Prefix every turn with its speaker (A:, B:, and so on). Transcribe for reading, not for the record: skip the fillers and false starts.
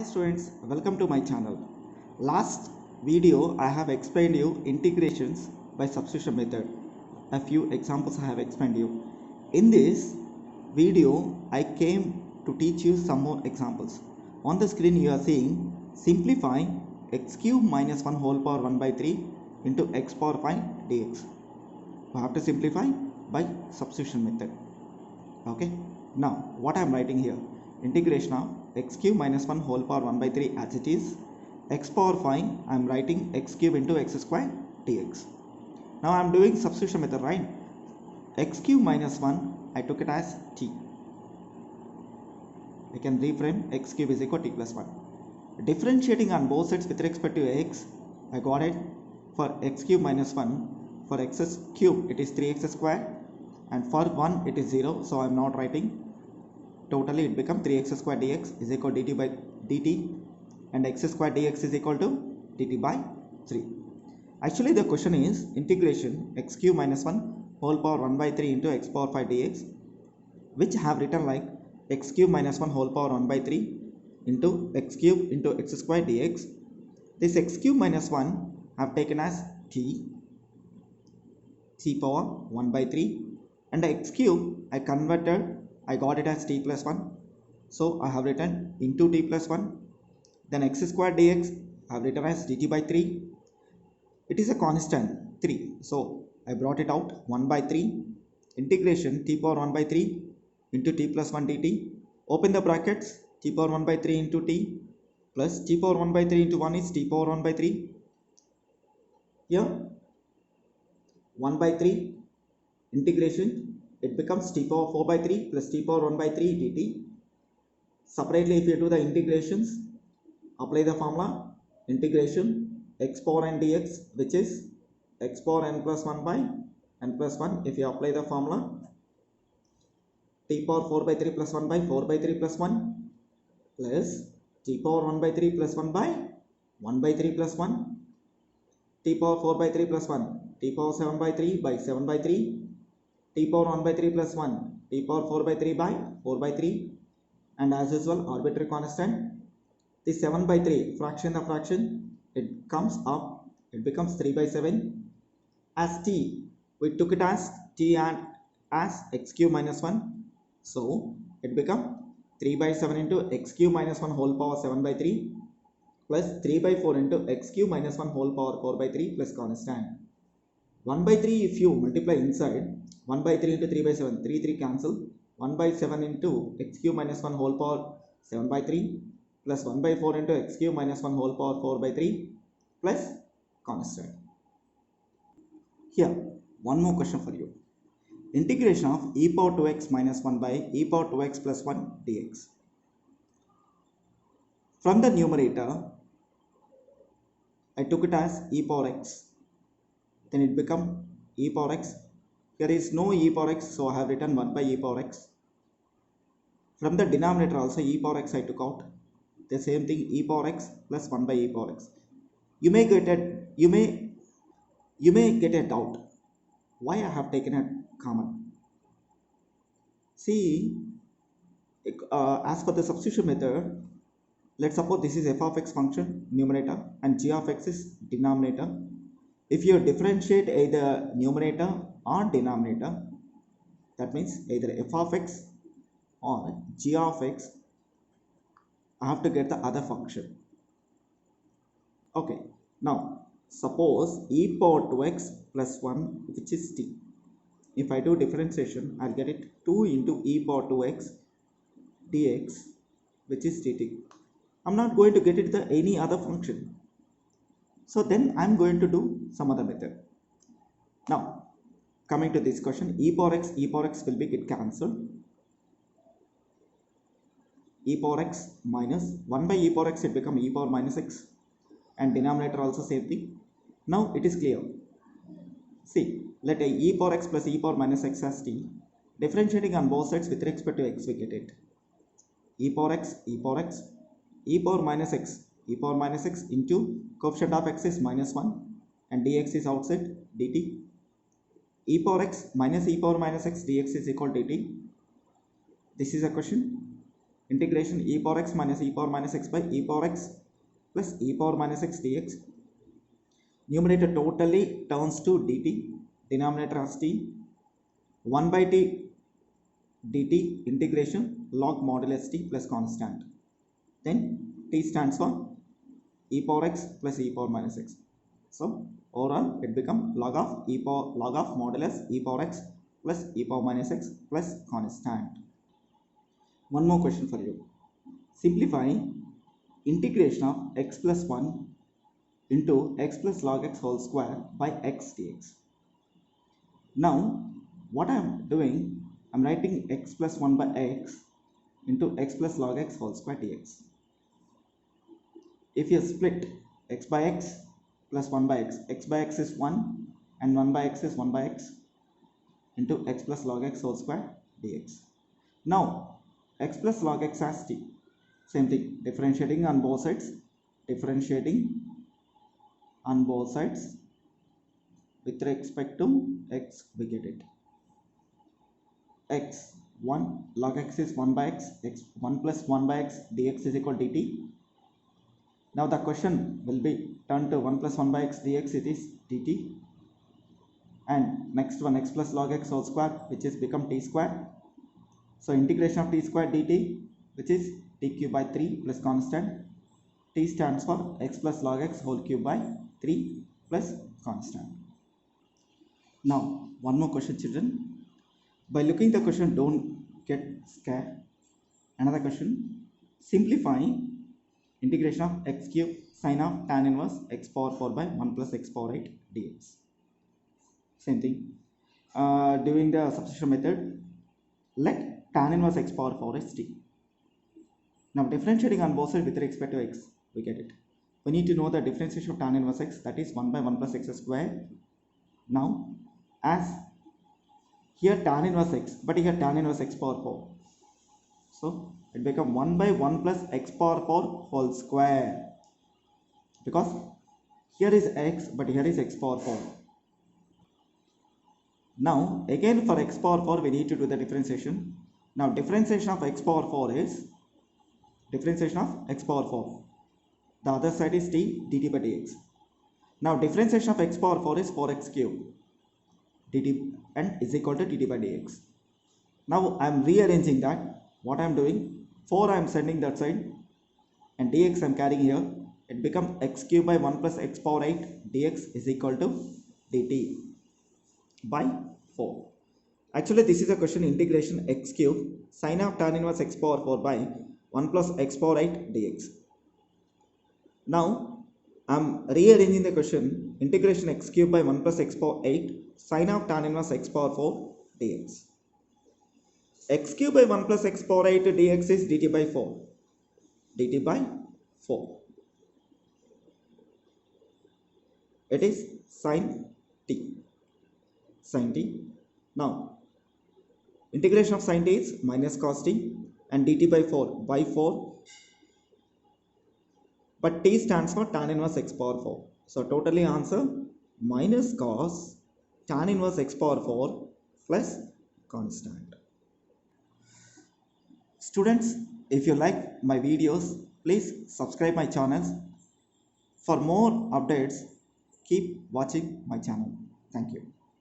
A: Students, welcome to my channel. Last video I have explained you integrations by substitution method. A few examples I have explained you. In this video I came to teach you some more examples. On the screen you are seeing simplify x cube minus 1 whole power 1 by 3 into x power 5 dx. We have to simplify by substitution method. Okay, now what I am writing here, integration of x cube minus 1 whole power 1 by 3 as it is, x power 5 I am writing x cube into x square dx. Now I am doing substitution method, right? X cube minus 1 I took it as t. I can reframe x cube is equal to t plus 1. Differentiating on both sides with respect to x, I got it. For x cube minus 1, for x cube it is 3x square, and for 1 it is 0, so I am not writing. Totally it becomes 3x square dx is equal to dt by dt, and x square dx is equal to dt by 3. Actually the question is integration x cube minus 1 whole power 1 by 3 into x power 5 dx, which I have written like x cube minus 1 whole power 1 by 3 into x cube into x square dx. This x cube minus 1 I have taken as t power 1 by 3, and the x cube I converted, I got it as t plus 1, so I have written into t plus 1. Then x square dx I have written as dt by 3. It is a constant 3, so I brought it out 1 by 3 integration t power 1 by 3 into t plus 1 dt. Open the brackets, t power 1 by 3 into t plus t power 1 by 3 into 1 is t power 1 by 3. Here 1 by 3 integration, it becomes t power 4 by 3 plus t power 1 by 3 dt. Separately if you do the integrations, apply the formula integration x power n dx, which is x power n plus 1 by n plus 1. If you apply the formula, t power 4 by 3 plus 1 by 4 by 3 plus 1 plus t power 1 by 3 plus 1 by 1 by 3 plus 1, t power 4 by 3 plus 1, t power 7 by 3 by 7 by 3, t power 1 by 3 plus 1, t power 4 by 3 by 4 by 3, and as usual arbitrary constant. The 7 by 3 fraction the fraction, it comes up, it becomes 3 by 7. As t, we took it as t and as x cube minus 1, so it become 3 by 7 into x cube minus 1 whole power 7 by 3 plus 3 by 4 into x cube minus 1 whole power 4 by 3 plus constant. 1 by 3 if you multiply inside, 1 by 3 into 3 by 7, 3 3 cancel, 1 by 7 into x cube minus 1 whole power 7 by 3 plus 1 by 4 into x cube minus 1 whole power 4 by 3 plus constant. Here one more question for you. Integration of e power 2x minus 1 by e power 2x plus 1 dx. From the numerator I took it as e power x, then it become e power x. Here is no e power x, so I have written 1 by e power x. From the denominator also e power x I took out. The same thing, e power x plus 1 by e power x. You may get a doubt why I have taken a common. See, as per the substitution method, let's suppose this is f of x function numerator and g of x is denominator. If you differentiate either numerator or denominator, that means either f of x or g of x, I have to get the other function. Okay, now suppose e power 2x plus 1, which is t. If I do differentiation, I'll get it 2 into e power 2x dx, which is dt. I'm not going to get it the any other function. So then I'm going to do some other method. Now coming to this question, e power x will be get cancelled. E power x minus 1 by e power x, it become e power minus x, and denominator also same thing. Now it is clear. See, let e power x plus e power minus x as t. Differentiating on both sides with respect to x, we get it e power x, e power x, e power minus x into coefficient of x is minus 1 and dx is outside dt. E power x minus e power minus x dx is equal to dt. This is a question. integration e power x minus e power minus x by e power x plus e power minus x dx. Numerator totally turns to dt, denominator as t, 1 by t dt integration log modulus t plus constant. Then t stands for e power x plus e power minus x. So overall it becomes log of modulus e power x plus e power minus x plus constant. One more question for you. Simplify integration of x plus 1 into x plus log x whole square by x dx. Now what I am doing, I am writing x plus 1 by x into x plus log x whole square dx. If you split x by x plus 1 by x by x is 1 and 1 by x is 1 by x into x plus log x whole square dx. Now x plus log x as t, same thing, differentiating on both sides, with respect to x, we get it. X 1 log x is 1 by x, x 1 plus 1 by x dx is equal to dt. Now the question will be turned to 1 plus 1 by x dx, it is dt, and next one x plus log x whole square, which is become t square. So integration of t square dt, which is t cube by 3 plus constant. T stands for x plus log x whole cube by 3 plus constant. Now one more question, children. By looking the question, don't get scared. Another question. Simplify integration of x cube sine of tan inverse x power 4 by 1 plus x power 8 dx. Same thing. Doing the substitution method, let tan inverse x power 4 is t. Now differentiating on both sides with respect to x, we get it. We need to know the differentiation of tan inverse x, that is 1 by 1 plus x square. Now as here tan inverse x, but here tan inverse x power 4. So it becomes 1 by 1 plus x power 4 whole square, because here is x but here is x power 4. Now again for x power 4 we need to do the differentiation. Now differentiation of x power 4 is differentiation of x power 4. The other side is t dt by dx. Now differentiation of x power 4 is 4x cube dt and is equal to dt by dx. Now I am rearranging that. What I am doing, 4 I am sending that side and dx I am carrying here. It becomes x cube by 1 plus x power 8 dx is equal to dt by 4. Actually this is a question, integration x cube sine of tan inverse x power 4 by 1 plus x power 8 dx. Now I am rearranging the question, integration x cube by 1 plus x power 8 sine of tan inverse x power 4 dx. X cube by 1 plus x power 8 dx is dt by 4. dt by 4. It is sine t. Sine t. Now integration of sine t is minus cos t and dt by 4 by 4. But t stands for tan inverse x power 4. So totally answer minus cos tan inverse x power 4 plus constant. Students, if you like my videos, please subscribe my channels. For more updates, keep watching my channel. Thank you.